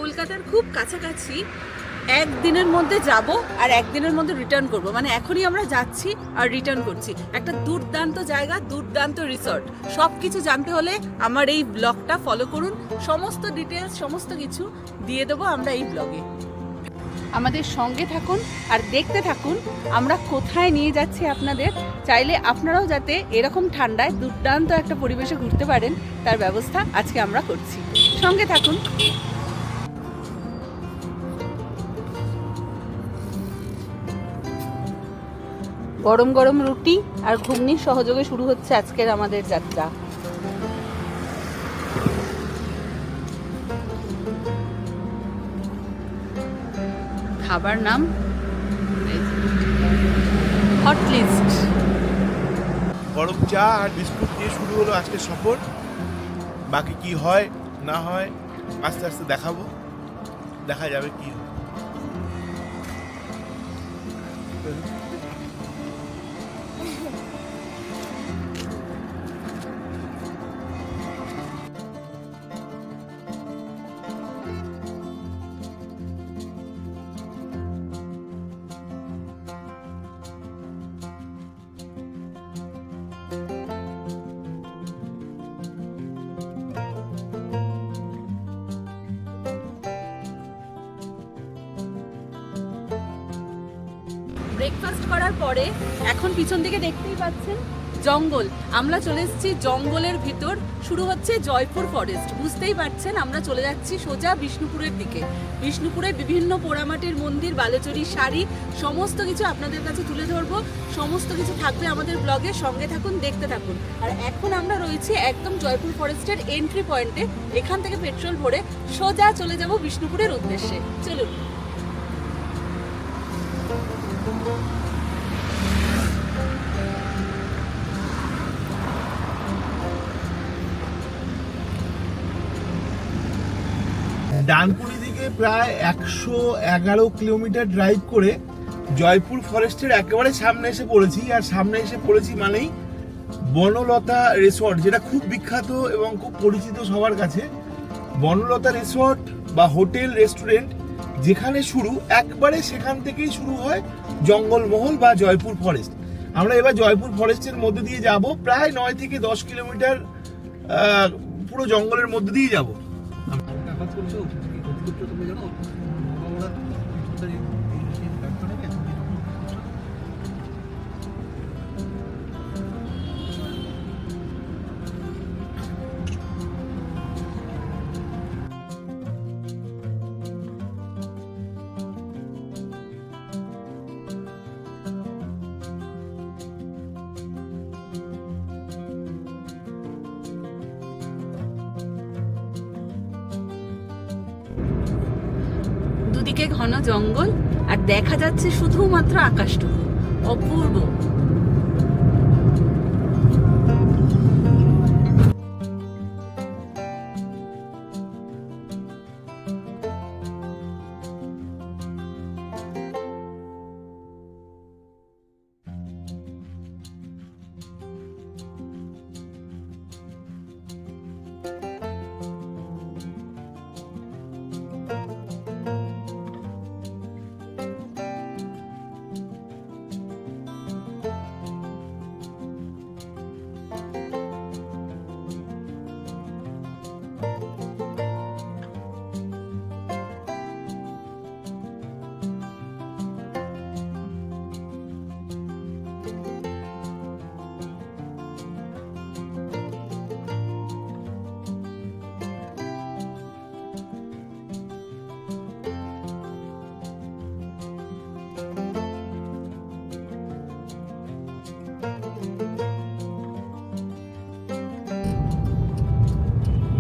কলকাতার খুব কাছাকাছি, একদিনের মধ্যে যাব আর একদিনের মধ্যে রিটার্ন করব। মানে এখনই আমরা যাচ্ছি আর রিটার্ন করছি। একটা দুর্দান্ত জায়গা, দুর্দান্ত রিসর্ট। সব কিছু জানতে হলে আমার এই ব্লগটা ফলো করুন। সমস্ত ডিটেলস, সমস্ত কিছু দিয়ে দেবো আমরা এই ব্লগে। আমাদের সঙ্গে থাকুন আর দেখতে থাকুন আমরা কোথায় নিয়ে যাচ্ছি আপনাদের। চাইলে আপনারাও যাতে এরকম ঠান্ডায় দুর্দান্ত একটা পরিবেশে ঘুরতে পারেন, তার ব্যবস্থা আজকে আমরা করছি। সঙ্গে থাকুন। গরম গরম রুটি আর ঘুগনির সহযোগে শুরু হচ্ছে আজকের আমাদের যাত্রা। খাবার নাম হট লিস্ট। গরম চা আর বিস্কুট দিয়ে শুরু হলো আজকে সফর। বাকি কি হয় না হয় আস্তে আস্তে দেখাবো, দেখা যাবে কি হয়। ব্রেকফাস্ট করার পরে এখন পিছন দিকে দেখতেই পাচ্ছেন জঙ্গল। আমরা চলে এসেছি জঙ্গলের ভিতর। শুরু হচ্ছে জয়পুর ফরেস্ট। বুঝতেই পারছেন আমরা চলে যাচ্ছি সোজা বিষ্ণুপুরের দিকে। বিষ্ণুপুরের বিভিন্ন পোড়ামাটির মন্দির, বালুচরী শাড়ি, সমস্ত কিছু আপনাদের কাছে তুলে ধরবো। সমস্ত কিছু থাকবে আমাদের ব্লগে, সঙ্গে থাকুন, দেখতে থাকুন। আর এখন আমরা রয়েছি একদম জয়পুর ফরেস্টের এন্ট্রি পয়েন্টে। এখান থেকে পেট্রোল ভরে সোজা চলে যাব বিষ্ণুপুরের উদ্দেশ্যে। চলুন। ডানকুনি থেকে প্রায় 111 কিলোমিটার ড্রাইভ করে জয়পুর ফরেস্টের একেবারে সামনে এসে পড়েছি। আর সামনে এসে পড়েছি মানেই বনলতা রিসর্ট, যেটা খুব বিখ্যাত এবং খুব পরিচিত সবার কাছে। বনলতা রিসর্ট বা হোটেল রেস্টুরেন্ট যেখানে শুরু, একবারে সেখান থেকেই শুরু হয় জঙ্গলমহল বা জয়পুর ফরেস্ট। আমরা এবার জয়পুর ফরেস্টের মধ্যে দিয়ে যাব, প্রায় 9 থেকে 10 কিলোমিটার পুরো জঙ্গলের মধ্যে দিয়ে যাব। দুদিকে ঘন জঙ্গল আর দেখা যাচ্ছে শুধুমাত্র আকাশটুকু। অপূর্ব।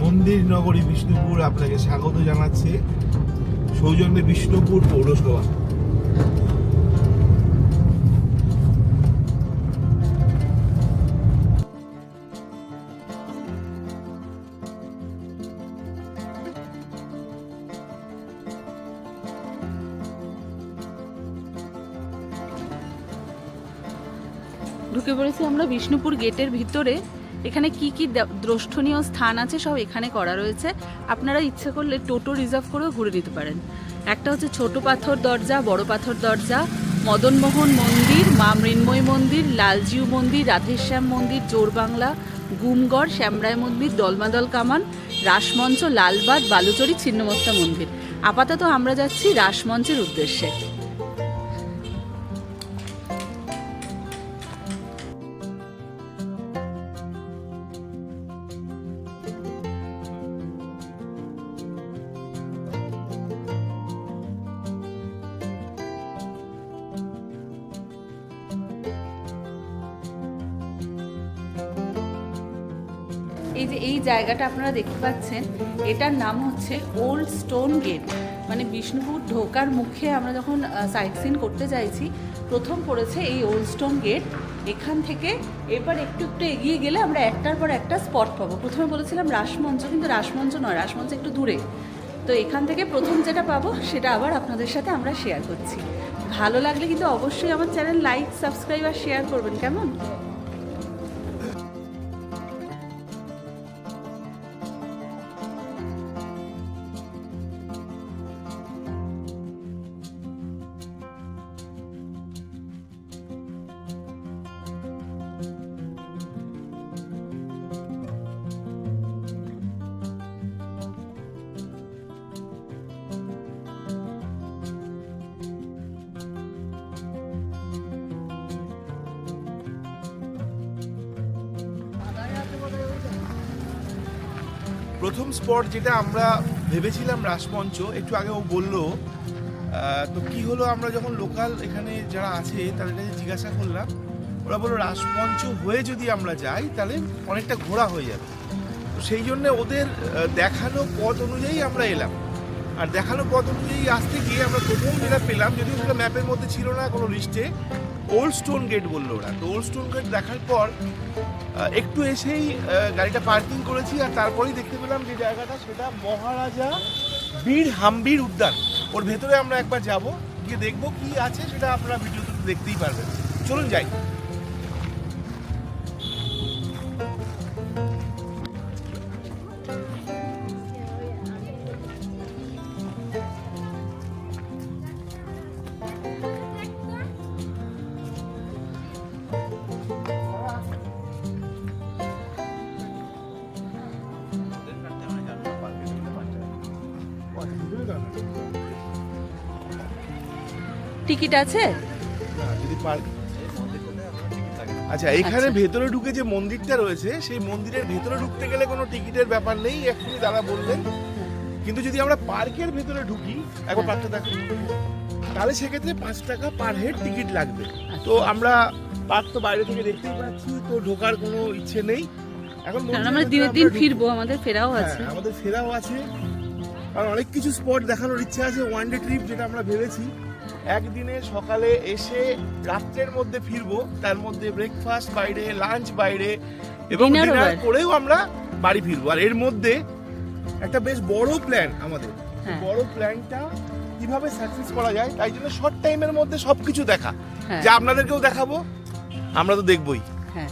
মন্দির নগরী বিষ্ণুপুর আপনাকে স্বাগত জানাচ্ছে সৌজন্যে বিষ্ণুপুর পৌরসভা। ঢুকে পড়েছি আমরা বিষ্ণুপুর গেটের ভিতরে। এখানে কি কি দ্রষ্টনীয় স্থান আছে সব এখানে করা রয়েছে। আপনারা ইচ্ছে করলে টোটো রিজার্ভ করেও ঘুরে নিতে পারেন। একটা হচ্ছে ছোট পাথর দরজা, বড় পাথর দরজা, মদনমোহন মন্দির, মা মৃন্ময় মন্দির, লালজিউ মন্দির, রাধেশ্যাম মন্দির, জোরবাংলা, গুমগড়, শ্যামরায় মন্দির, দলমাদল কামান, রাসমঞ্চ, লালবাগ, বালুচরি, ছিন্নমস্তা মন্দির। আপাতত আমরা যাচ্ছি রাসমঞ্চের উদ্দেশ্যে। এই যে এই জায়গাটা আপনারা দেখতে পাচ্ছেন, এটার নাম হচ্ছে ওল্ড স্টোন গেট। মানে বিষ্ণুপুর ঢোকার মুখে আমরা যখন সাইট সিন করতে যাইছি, প্রথম পড়েছে এই ওল্ড স্টোন গেট। এখান থেকে এবার একটু একটু এগিয়ে গেলে আমরা একটার পর একটা স্পট পাবো। প্রথমে বলেছিলাম রাসমঞ্চ, কিন্তু রাসমঞ্চ নয়, রাসমঞ্চ একটু দূরে। তো এখান থেকে প্রথম যেটা পাবো সেটা আবার আপনাদের সাথে আমরা শেয়ার করছি। ভালো লাগলে কিন্তু অবশ্যই আমার চ্যানেল লাইক, সাবস্ক্রাইব আর শেয়ার করবেন, কেমন? প্রথম স্পট যেটা আমরা ভেবেছিলাম রাসমঞ্চ, একটু আগে ও বললো, তো কি হলো, আমরা যখন লোকাল এখানে যারা আছে তাদের কাছে জিজ্ঞাসা করলাম, ওরা বললো রাসমঞ্চ হয়ে যদি আমরা যাই তাহলে অনেকটা ঘোরা হয়ে যাবে। তো সেই জন্য ওদের দেখানো পথ অনুযায়ী আমরা এলাম। আর দেখানো পথ অনুযায়ী আসতে গিয়ে আমরা প্রথম যেটা পেলাম, যদিও সেটা ম্যাপের মধ্যে ছিল না কোনো লিস্টে, ওল্ড স্টোন গেট বললো ওরা। তো ওল্ড স্টোন গেট দেখার পর একটু এসেই গাড়িটা পার্কিং করেছি, আর তারপরেই দেখতে পেলাম যে জায়গাটা, সেটা মহারাজা বীর হাম্বির উদ্যান। ওর ভেতরে আমরা একবার যাব, গিয়ে দেখবো কি আছে, সেটা আপনারা ভিডিওতে দেখতেই পারবেন। চলুন যাই। টিকিট আছে? আচ্ছা, এখানে ভেতরে ঢুকে যে মন্দিরটা রয়েছে, সেই মন্দিরের ভেতরে ঢুকতে গেলে কোনো টিকিটের ব্যাপার নেই, এক্ষুনি দাদা বললেন। কিন্তু যদি আমরা পার্কের ভেতরে ঢুকি, একবার পার্কটা দেখো, তাহলে সেক্ষেত্রে 5 টাকা পার হেড টিকিট লাগবে। তো আমরা পার্ক তো বাইরে থেকে দেখতেই পাচ্ছি, তো ঢোকার কোনো ইচ্ছে নেই এখন। আমরা দিনের দিন ফিরবো, আমাদের ফেরাও আছে। আমাদের ফেরাও আছে, আর অনেক কিছু স্পট দেখানোর ইচ্ছা আছে। ওয়ান ডে ট্রিপ যেটা আমরা ভেবেছি, একদিনে সকালে এসে রাত্রের মধ্যে ফিরবো, তার মধ্যে ব্রেকফাস্ট বাইরে, লাঞ্চ বাইরে, এবং ডিনার করেও আমরা বাড়ি ফিরবো। আর এর মধ্যে একটা বেশ বড় প্ল্যান আমাদের। বড় প্ল্যানটা কিভাবে সাকসেস করা যায়, তাই জন্য শর্ট টাইমের মধ্যে সবকিছু দেখা, যা আপনাদেরকেও দেখাবো, আমরা তো দেখবোই। হ্যাঁ,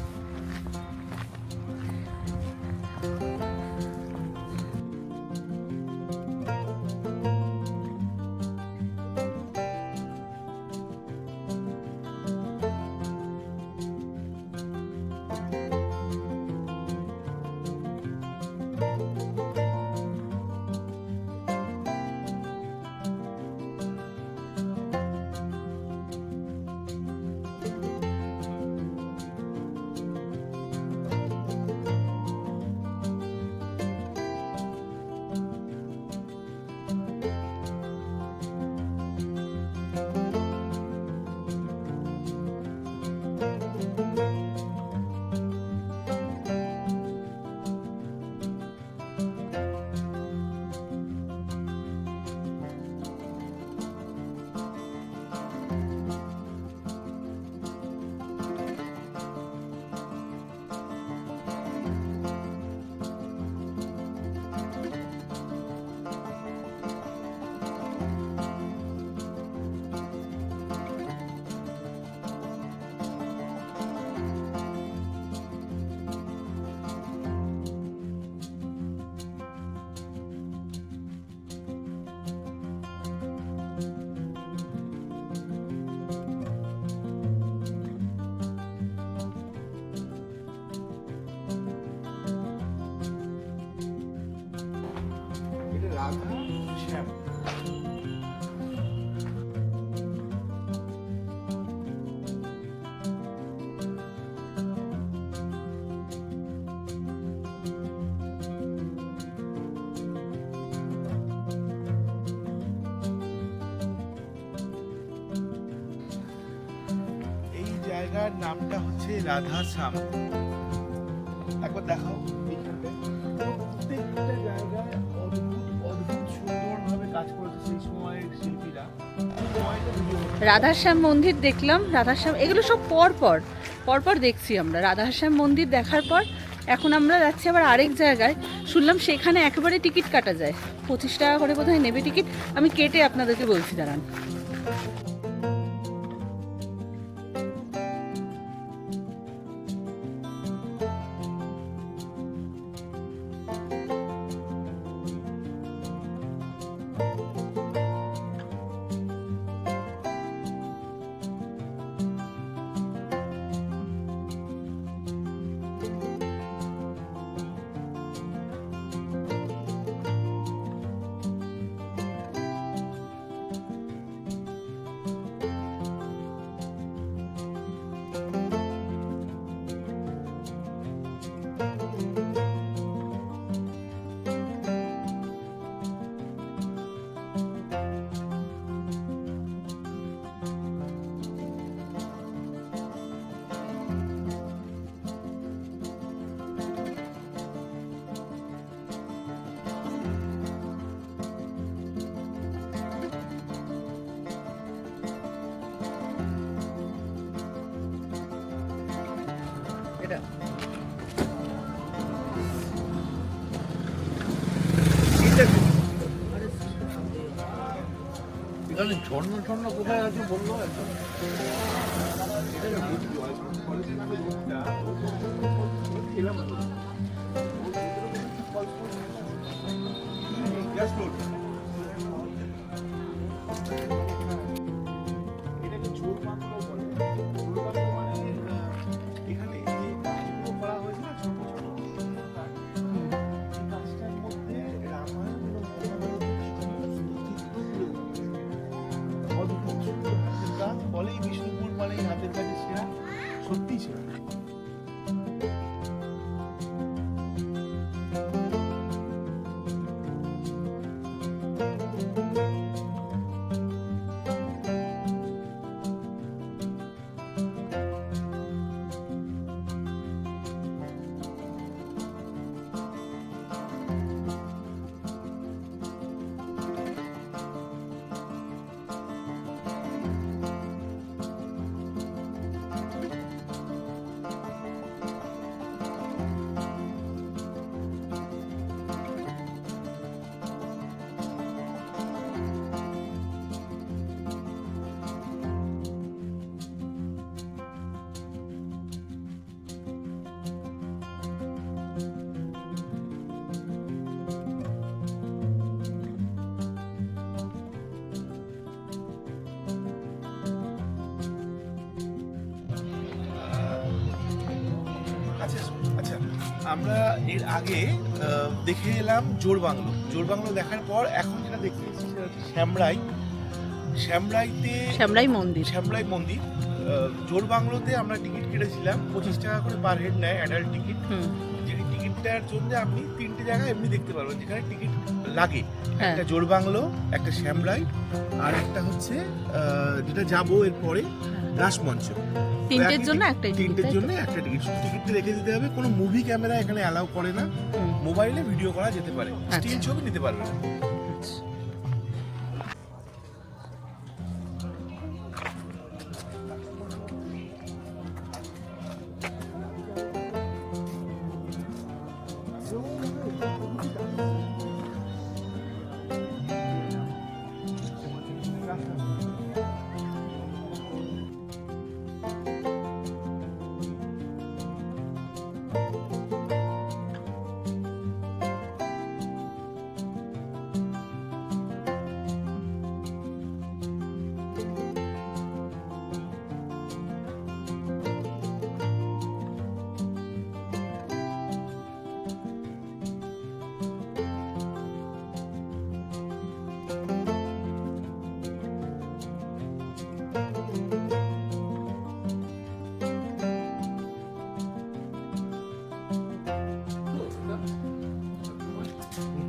রাধা শ্যাম। এই জায়গার নামটা হচ্ছে রাধা শ্যাম। একবার দেখাও এইখানটায়। প্রত্যেকটা জায়গায় অদ্ভুত অদ্ভুত সুন্দরভাবে কাজ করেছে সেই সময়ের শিল্পীরা। রাধাশ্যাম মন্দির দেখলাম, রাধাশ্যাম এগুলো সব পর দেখছি আমরা। রাধাশ্যাম মন্দির দেখার পর এখন আমরা যাচ্ছি আবার আরেক জায়গায়, শুনলাম সেখানে একেবারে টিকিট কাটা যায়, 25 টাকা করে বোধহয় নেবে টিকিট। আমি কেটে আপনাদেরকে বলছি, দাঁড়ান। এটা এখানে ঝর্ণ ঝর্ণ কোথায় আছে বললো একদম। এটাকে জোর বাংলো বলে। জোর বাংলো মানে এখানে যে কাজগুলো করা হয়েছে না ছোট ছোট কাজ, এই কাজটার মধ্যে রামায়ণ এবং অদ্ভুত সুন্দর হাতের কাজ। বলেই বিষ্ণুপুর মানে হাতের কাজে সেরা, সত্যি সেরা। আচ্ছা আচ্ছা, আমরা এর আগে দেখে এলাম জোর বাংলো। জোর বাংলো দেখার পর এখন যেটা দেখতে এসেছি সেটা হচ্ছে শ্যামরাই। শ্যামরাই মন্দির। শ্যামরাই মন্দির। জোর বাংলোতে আমরা টিকিট কেটেছিলাম 25 টাকা করে পার হেড নেয় অ্যাডাল্ট টিকিট। যে টিকিটটার জন্য আপনি 3টে জায়গা এমনি দেখতে পারবেন যেখানে টিকিট লাগে। একটা জোর বাংলো, একটা শ্যামরাই, আর একটা হচ্ছে যেটা যাবো এরপরে রাসমঞ্চ। তিনটের জন্য একটা টিকিট। টিকিটটা রেখে দিতে হবে। কোনো মুভি ক্যামেরা এখানে অ্যালাউ করে না। মোবাইলে ভিডিও করা যেতে পারে, স্টিল ছবি নিতে পারবে না।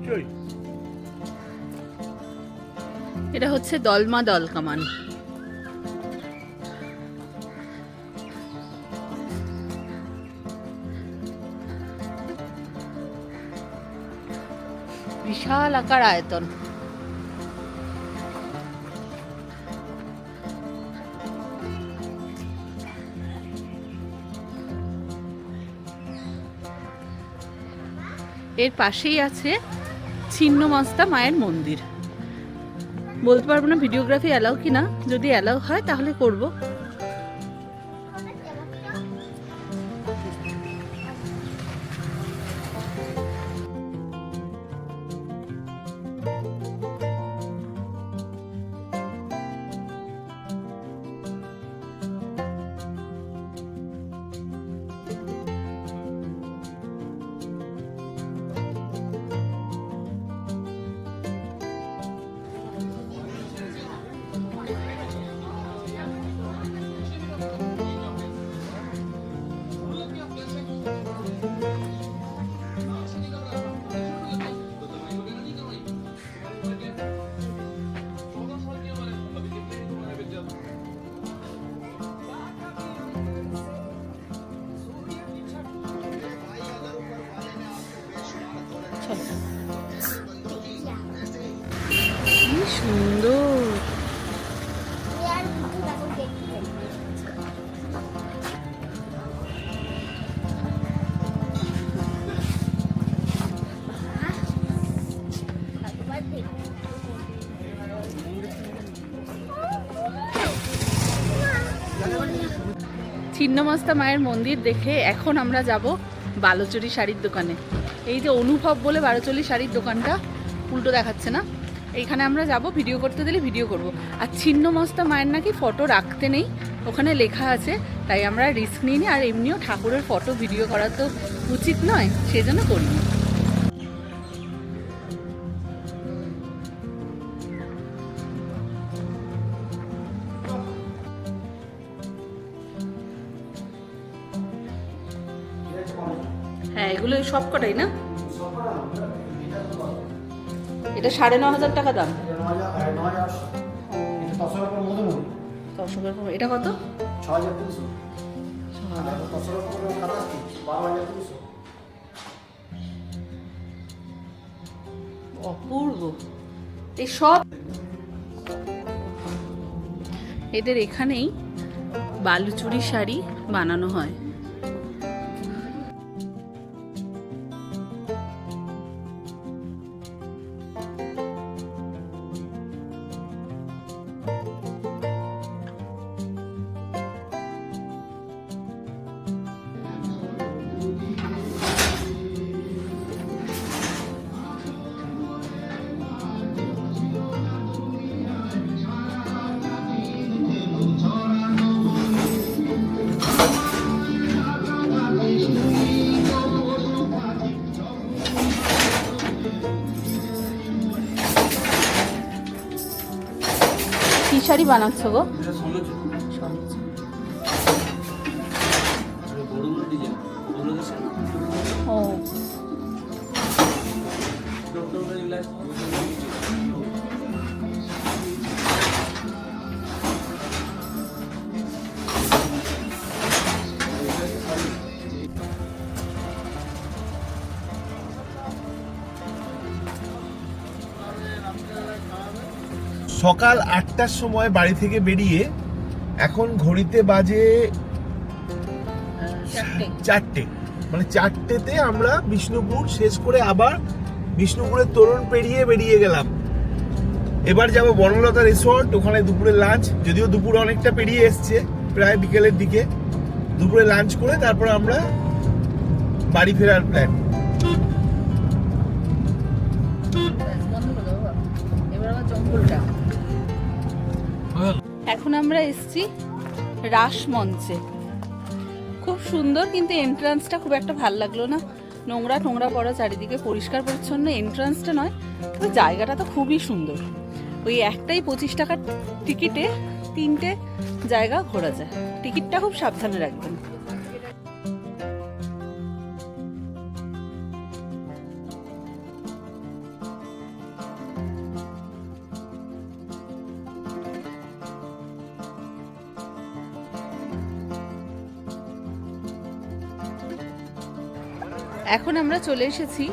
নিশ্চয়ই। এটা হচ্ছে দলমা দল কামান। বিশাল আকার আয়তন। এর পাশেই আছে ছিন্নমস্তা মায়ের মন্দির। বলতে পারবো না ভিডিওগ্রাফি অ্যালাউ কিনা, যদি অ্যালাউ হয় তাহলে করব। কি সুন্দর। ছিন্নমস্তা মায়ের মন্দির দেখে এখন আমরা যাব বালুচরী শাড়ির দোকানে। এই যে অনুভব বলে বালুচরী শাড়ির দোকানটা, উল্টো দেখাচ্ছে না, এইখানে আমরা যাব, ভিডিও করতে দিলে ভিডিও করব। আর ছিন্নমস্তা মায়ের নাকি ফটো রাখতে নেই, ওখানে লেখা আছে, তাই আমরা রিস্ক নিইনি। আর এমনিও ঠাকুরের ফটো ভিডিও করা তো উচিত নয়, সেজন্য করিনি। হ্যাঁ, এগুলো সব কটাই না? এটা 9,500 টাকা দাম। এটা কত? অপূর্ব। এই সব এদের এখানেই বালুচরী শাড়ি বানানো হয়। কি শাড়ি বানাচ্ছ গো? ও, সকাল 8টার সময় বাড়ি থেকে বেরিয়ে এখন ঘড়িতে বাজে 4টে, মানে 4টেতে আমরা বিষ্ণুপুর শেষ করে আবার বিষ্ণুপুরের তোরণ পেরিয়ে বেরিয়ে গেলাম। এবার যাব বনলতা রিসর্ট, ওখানে দুপুরে লাঞ্চ, যদিও দুপুর অনেকটা পেরিয়ে এসছে, প্রায় বিকেলের দিকে। দুপুরে লাঞ্চ করে তারপর আমরা বাড়ি ফেরার প্ল্যান। এখন আমরা এসেছি রাস মঞ্চে। খুব সুন্দর, কিন্তু এন্ট্রান্সটা খুব একটা ভালো লাগলো না। নোংরা টোংরা পড়া, চারিদিকে পরিষ্কার পরিচ্ছন্ন এন্ট্রান্সটা নয়, তবে জায়গাটা তো খুবই সুন্দর। ওই একটাই 25 টাকার টিকিটে 3টে জায়গা ঘোরা যায়। টিকিটটা খুব সাবধানে রাখবেন। এখন আমরা চলে এসেছি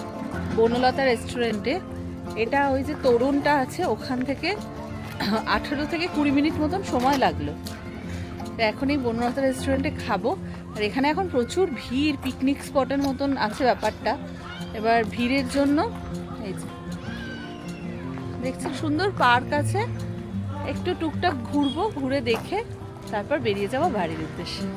বনলতা রেস্টুরেন্টে। এটা ওই যে তরুণটা আছে ওখান থেকে 18 থেকে 20 মিনিট মতন সময় লাগলো। তো এখন এই বনলতা রেস্টুরেন্টে খাবো। আর এখানে এখন প্রচুর ভিড়, পিকনিক স্পটের মতন আছে ব্যাপারটা। এবার ভিড়ের জন্য এই যে দেখছি সুন্দর পার্ক আছে, একটু টুকটাক ঘুরবো, ঘুরে দেখে তারপর বেরিয়ে যাবো বাড়ির উদ্দেশ্যে।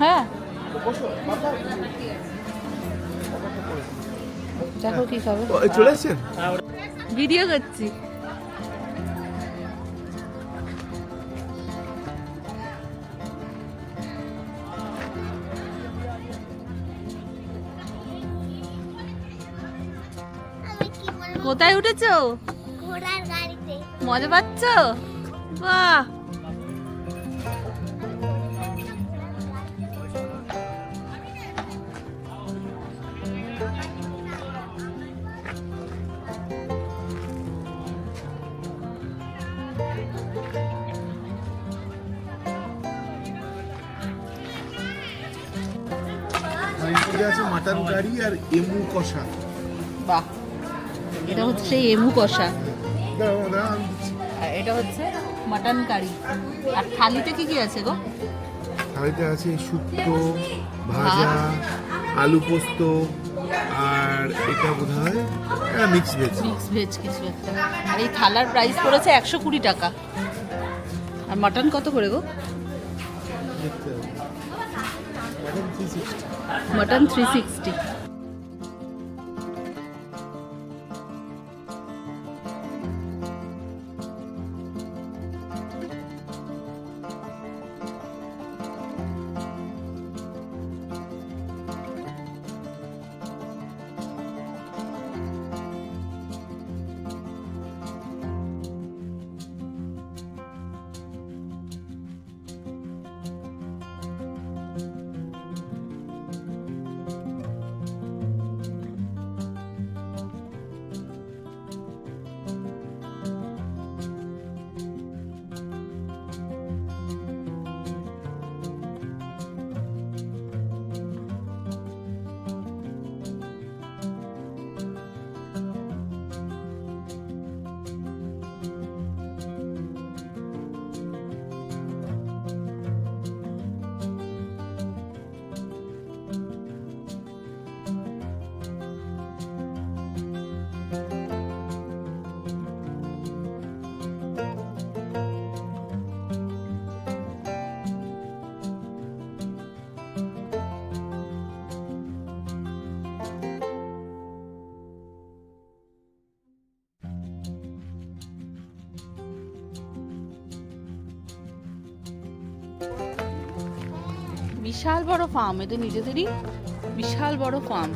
হ্যাঁ দেখো কি খাবে। চলে এসছেন? ভিডিও করছি। কোথায় উঠেছো? ঘোড়ার গাড়িতে। মজা পাচ্ছ? বাহ, আছে মাটন কারি আর এমু কষা। বাহ, এটা হচ্ছে এমু কষা, দাঁড়াও, দাঁড়াও, আমি দিচ্ছি। আর এটা হচ্ছে মাটন কারি। আর থালিতে কি কি আছে গো? থালিতে আছে শুক্তো, ভাজা, আলু পোস্ত, আর এটা বোধ হয় মিক্স ভেজ। মিক্স ভেজ কিছু একটা। আর এই থালার প্রাইস পড়েছে 120 টাকা। আর মাটন কত করে গো? দেখতে হবে। মাটন 360। মাটন 360। বিশাল বড় ফার্ম, এদের নিজেদেরই বিশাল বড় ফার্ম।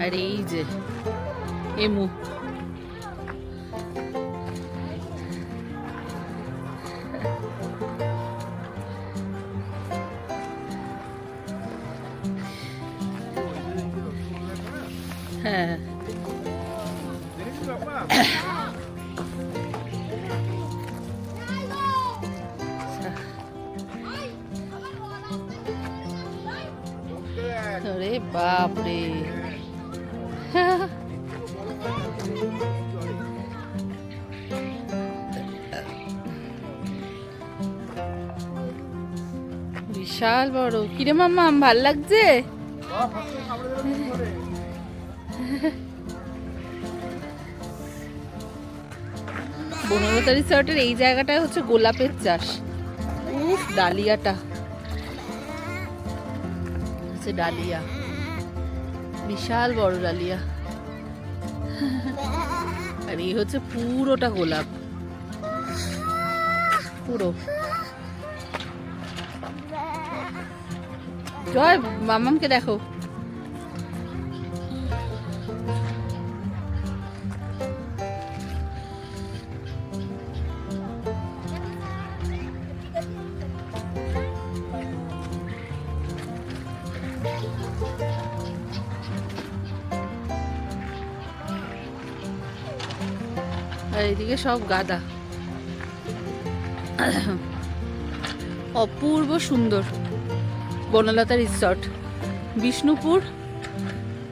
আর এই যে এমু, হ্যাঁ আরে বাপরে, বিশাল বড়। কিরে মাম্মা, ভাল লাগছে? বনলতা রিসর্টের এই জায়গাটায় হচ্ছে গোলাপের চাষ। উফ, ডালিয়াটা হচ্ছে ডালিয়া, বিশাল বড় ডালিয়া। আর এই হচ্ছে পুরোটা গোলাপ, পুরো। জয়, মামামকে দেখো। আর এইদিকে সব গাদা, অপূর্ব সুন্দর বনলতা রিসর্ট। বিষ্ণুপুর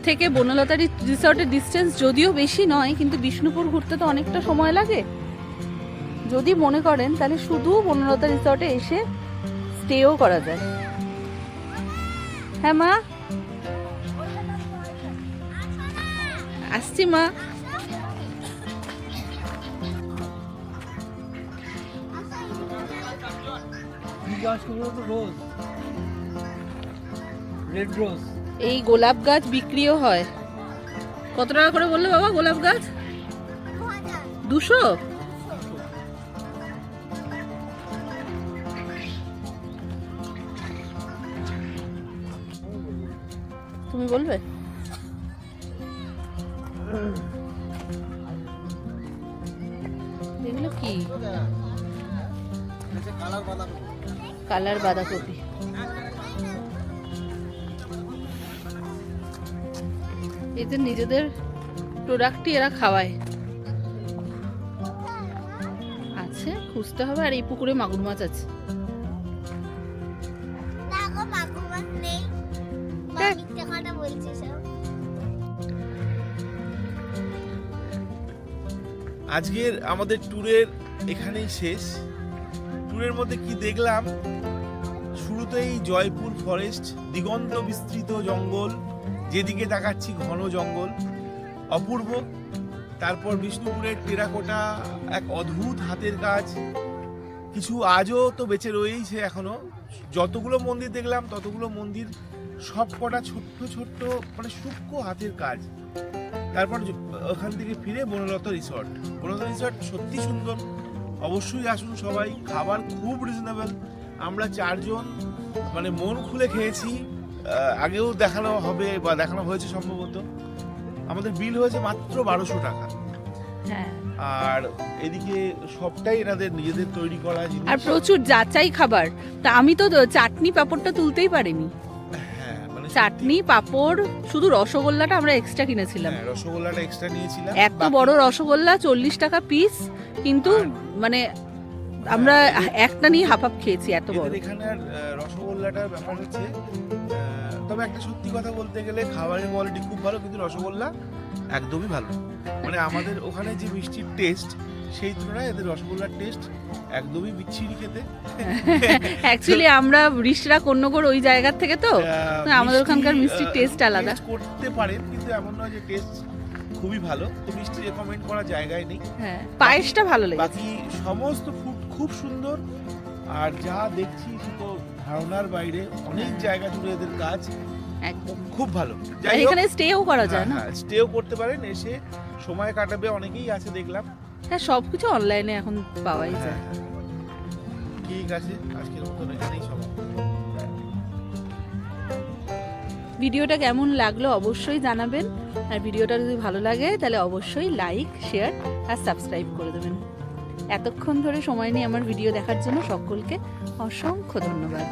থেকে বনলতা রিসর্টের ডিস্টেন্স যদিও বেশি নয়, কিন্তু বিষ্ণুপুর ঘুরতে তো অনেকটা সময় লাগে। যদি মনে করেন তাহলে শুধু বনলতা রিসর্টে এসে স্টেও করা যায়। হ্যাঁ মা, আসছি মা। রোজ, রেড রোজ। এই গোলাপ গাছ বিক্রিও হয়। কত টাকা করে বললো বাবা গোলাপ গাছ? 200? তুমি বলবে? এগুলো কি? কালার বাঁধাকপি। এদের নিজেদের প্রোডাক্টই এরা খাওয়ায়। আছে, খুঁজতে হবে। আর এই পুকুরে মাগুর মাছ আছে। না গো, মাগুর মাছ নেই। মা মিথ্যে কথা বলছে সব। আজকের আমাদের ট্যুরের এখানেই শেষ। ট্যুরের মধ্যে কি দেখলাম, শুরুতেই জয়পুর ফরেস্ট, দিগন্ত বিস্তৃত জঙ্গল, যেদিকে তাকাচ্ছি ঘন জঙ্গল, অপূর্ব। তারপর বিষ্ণুপুরের টেরাকোটা, এক অদ্ভুত হাতের কাজ, কিছু আজও তো বেঁচে রয়েছে এখনো। যতগুলো মন্দির দেখলাম ততগুলো মন্দির সব কটা ছোট্ট ছোট্ট মানে সূক্ষ্ম হাতের কাজ। তারপর ওখান থেকে ফিরে বনলতা রিসর্ট। বনলতা রিসর্ট সত্যি সুন্দর, অবশ্যই আসুন সবাই। খাবার খুব রিজনেবল। আমরা 4 জন মানে মন খুলে খেয়েছি। আগেও দেখানো হবে বা দেখানো হয়েছে সম্ভবত। আমাদের বিল হয়েছে মাত্র 1200 টাকা। হ্যাঁ, আর এদিকে সবটাই এনাদের নিজেদের তৈরি করা জিনিস। আর প্রচুর যাচাই খাবার। তা আমি তো চাটনি পাঁপড়টা তুলতেই পারিনি। হ্যাঁ, মানে চাটনি পাঁপড়, শুধু রসগোল্লাটা আমরা এক্সট্রা কিনেছিলাম। হ্যাঁ, রসগোল্লাটা এক্সট্রা নিয়েছিলাম। এত বড় রসগোল্লা 40 টাকা পিস, কিন্তু মানে আমরা একটা নিয়ে হাফ হাফ খেয়েছি, এত বড়। এদের এখানের রসগোল্লাটার ব্যাপার হচ্ছে, তবে একটা সত্যি কথা বলতে গেলে খাবারের কোয়ালিটি খুব ভালো, কিন্তু রসগোল্লা একদমই ভালো। মানে আমাদের ওখানে যে মিষ্টির টেস্ট, সেই তুলনায় এদের রসগোল্লার টেস্ট একদমই বিচ্ছিরি খেতে। অ্যাকচুয়ালি আমরা ঋষরা কন্যগর ওই জায়গার থেকে তো আমাদের ওখানকার মিষ্টির টেস্ট আলাদা। taste করতে পারেন, কিন্তু এমন নয় যে টেস্ট খুবই ভালো। তো মিষ্টি রেকমেন্ড করার জায়গায় নেই। হ্যাঁ, পায়েসটা ভালো লেগেছে। বাকি সমস্ত ফুড খুব সুন্দর। আর যা দেখছি সেটা ধারণার বাইরে। অনেক জায়গা জুড়ে এদের কাজ একদম খুব ভালো। আর এখানে স্টেও করা যায় না? স্টেও করতে পারেন, এসে সময় কাটাবে অনেকেই আছে দেখলাম। হ্যাঁ, সবকিছু অনলাইনে এখন পাওয়াই যায়। ঠিক আছে, আজকের মতন এখানেই সমাপ্ত। ভিডিওটা কেমন লাগলো অবশ্যই জানাবেন, আর ভিডিওটা যদি ভালো লাগে তাহলে অবশ্যই লাইক, শেয়ার আর সাবস্ক্রাইব করে দেবেন। এতক্ষণ ধরে সময় নিয়ে আমার ভিডিও দেখার জন্য সকলকে অসংখ্য ধন্যবাদ।